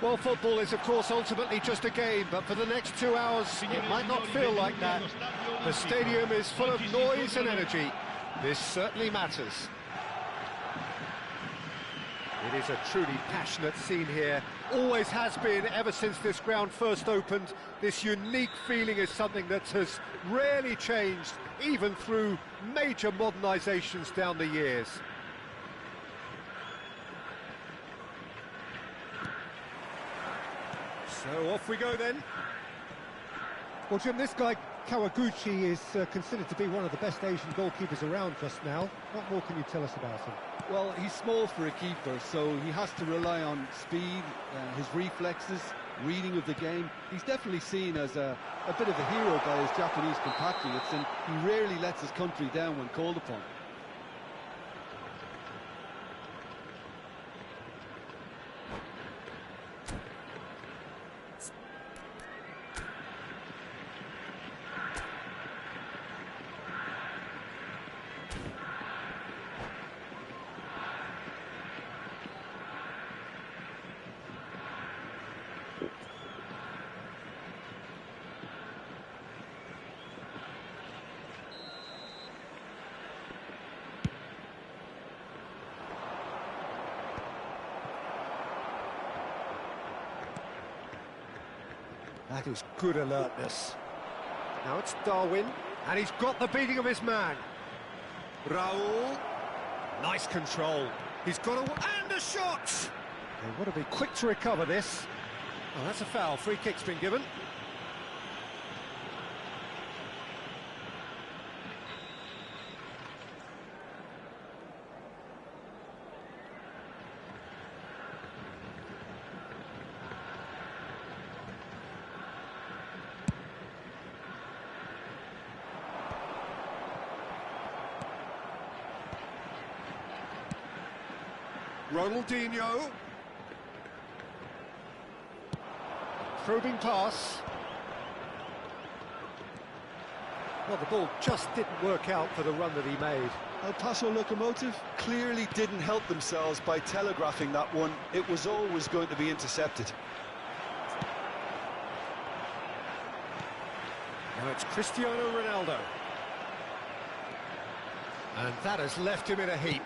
Well, football is, of course, ultimately just a game, but for the next 2 hours, it might not feel like that. The stadium is full of noise and energy. This certainly matters. It is a truly passionate scene here. Always has been ever since this ground first opened. This unique feeling is something that has rarely changed, even through major modernisations down the years. So off we go then. Well, Jim, this guy Kawaguchi is considered to be one of the best Asian goalkeepers around just now. What more can you tell us about him? Well, he's small for a keeper, so he has to rely on speed, his reflexes, reading of the game. He's definitely seen as a bit of a hero by his Japanese compatriots, and he rarely lets his country down when called upon. That is good alertness. Now it's Darwin, and he's got the beating of his man. Raul, nice control. He's got a... and a shot! They want to be quick to recover this. Oh, that's a foul. Free kick's been given. Ronaldinho. Probing pass. Well, the ball just didn't work out for the run that he made. El Paso Locomotive clearly didn't help themselves by telegraphing that one. It was always going to be intercepted. Now it's Cristiano Ronaldo. And that has left him in a heap.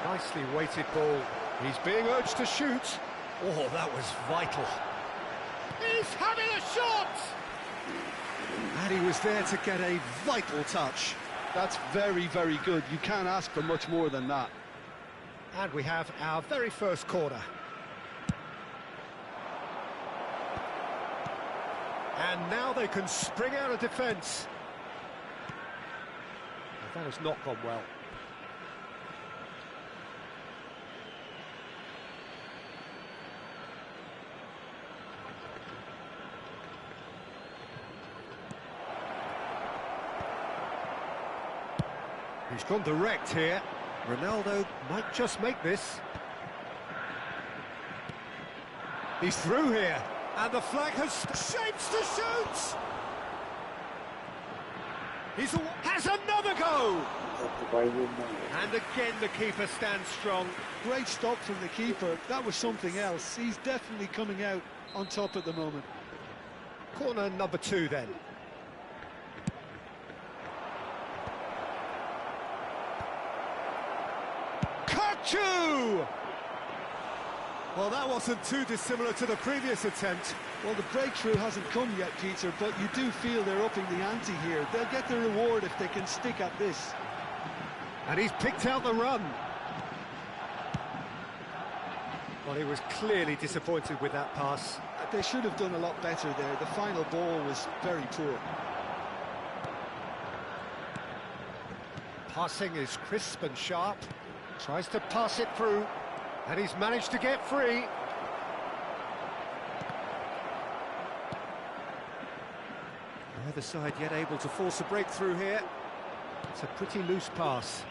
Nicely weighted ball. He's being urged to shoot. Oh, that was vital. He's having a shot! And he was there to get a vital touch. That's very, very good. You can't ask for much more than that. And we have our very first corner. And now they can spring out of defence. That has not gone well. He's gone direct here. Ronaldo might just make this. He's through here, and the flag has shapes to shoot! Has another go! And again the keeper stands strong. Great stop from the keeper. That was something else. He's definitely coming out on top at the moment. Corner number 2 then. Kachu! Well, that wasn't too dissimilar to the previous attempt. Well, the breakthrough hasn't come yet, Peter, but you do feel they're upping the ante here. They'll get the reward if they can stick at this. And he's picked out the run. Well, he was clearly disappointed with that pass. They should have done a lot better there. The final ball was very poor. Passing is crisp and sharp. Tries to pass it through. And he's managed to get free. Neither side yet able to force a breakthrough here. It's a pretty loose pass.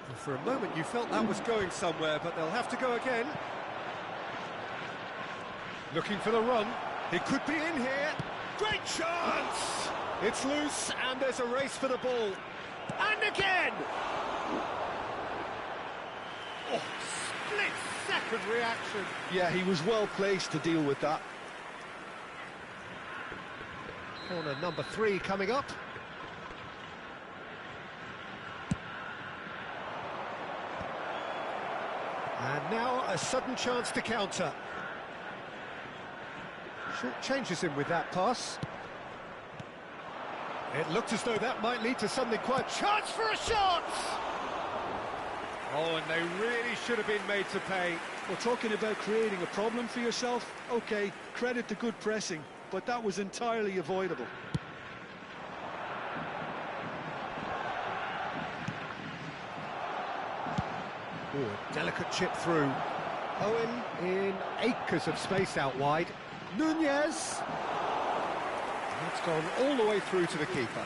And for a moment you felt that was going somewhere, but they'll have to go again. Looking for the run. He could be in here. Great chance! It's loose and there's a race for the ball. And again! Oh, split-second reaction. Yeah, he was well placed to deal with that. Corner number 3 coming up. And now a sudden chance to counter. Short changes him with that pass. It looked as though that might lead to something quite... Chance for a shot! Oh, and they really should have been made to pay. We're talking about creating a problem for yourself. OK, credit to good pressing, but that was entirely avoidable. Ooh, a delicate chip through. Owen in acres of space out wide. Nunez! That's gone all the way through to the keeper.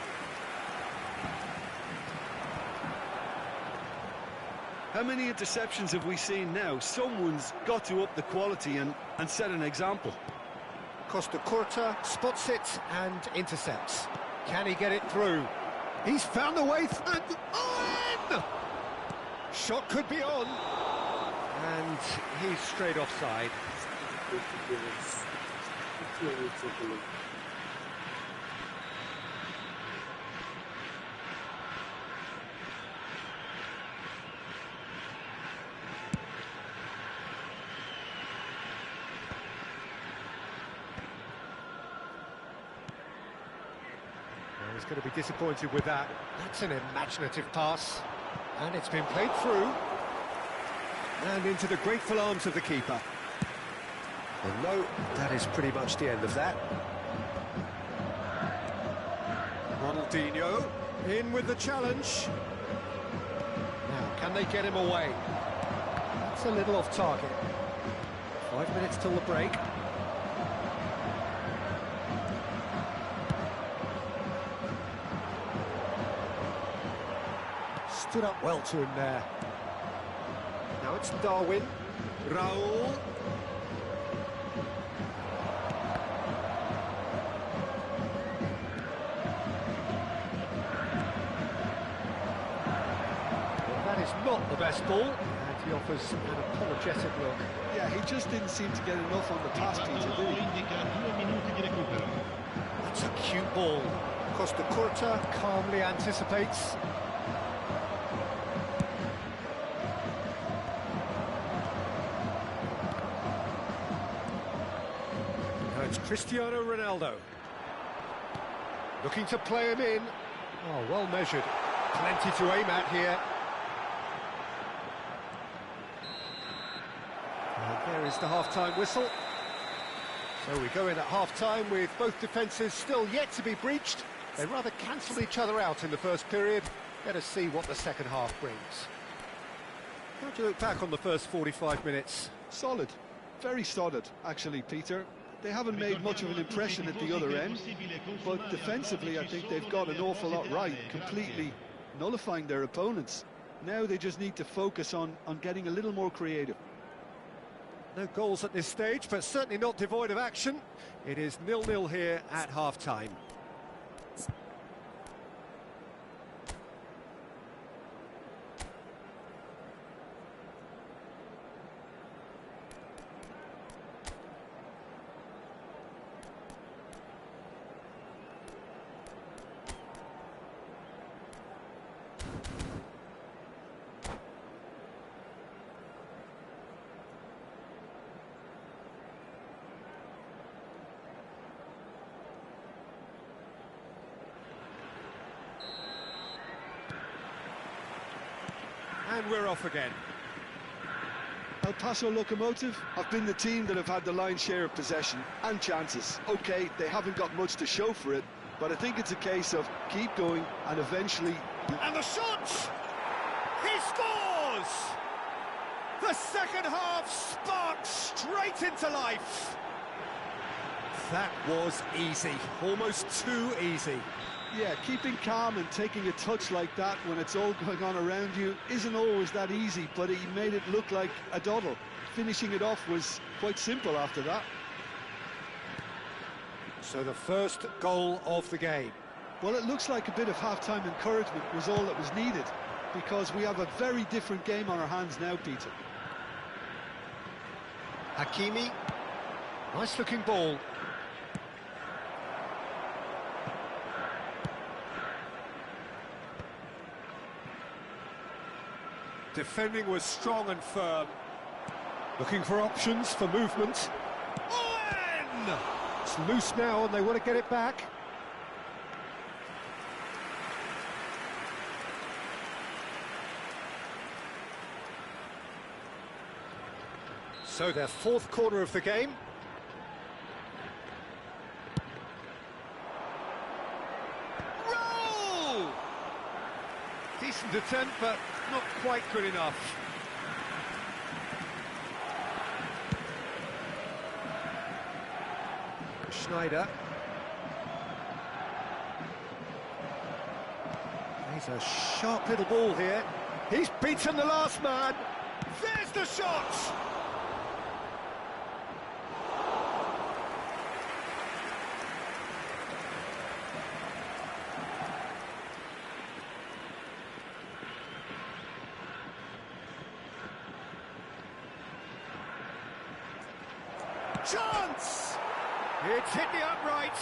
How many interceptions have we seen now? Someone's got to up the quality and set an example. Costa Curta spots it and intercepts. Can he get it through? He's found a way through. Owen! Shot could be on. And he's straight offside. He's going to be disappointed with that. That's an imaginative pass. And it's been played through. And into the grateful arms of the keeper. And no, that is pretty much the end of that. Ronaldinho in with the challenge. Now, can they get him away? That's a little off target. 5 minutes till the break. Stood up well to him there. Now it's Darwin. Raul. Well, that is not the best ball. And he offers an apologetic look. Yeah, he just didn't seem to get enough on the pass, Peter, did he? That's a cute ball. Costa Curta calmly anticipates. It's Cristiano Ronaldo. Looking to play him in. Oh, well measured. Plenty to aim at here. And there is the half-time whistle. So we go in at half-time with both defences still yet to be breached. They rather cancelled each other out in the first period. Let us see what the second half brings. How do you look back on the first 45 minutes? Solid. Very solid, actually, Peter. They haven't made much of an impression at the other end, but defensively I think they've got an awful lot right, completely nullifying their opponents. Now they just need to focus on getting a little more creative. No goals at this stage, but certainly not devoid of action. It is 0-0 here at half-time. And we're off again. El Paso Locomotive have been the team that have had the lion's share of possession and chances. OK, they haven't got much to show for it, but I think it's a case of keep going and eventually... And the shot! He scores! The second half sparked straight into life. That was easy, almost too easy. Yeah, keeping calm and taking a touch like that when it's all going on around you isn't always that easy, but he made it look like a doddle. Finishing it off was quite simple after that. So the first goal of the game. Well, it looks like a bit of half-time encouragement was all that was needed, because we have a very different game on our hands now, Peter. Hakimi, nice-looking ball. Defending was strong and firm. Looking for options for movement. Owen! It's loose now and they want to get it back. So their fourth corner of the game. Roll! Decent attempt, but not quite good enough. Schneider. He's a sharp little ball here. He's beaten the last man. There's the shot! Chance! It's hit the upright.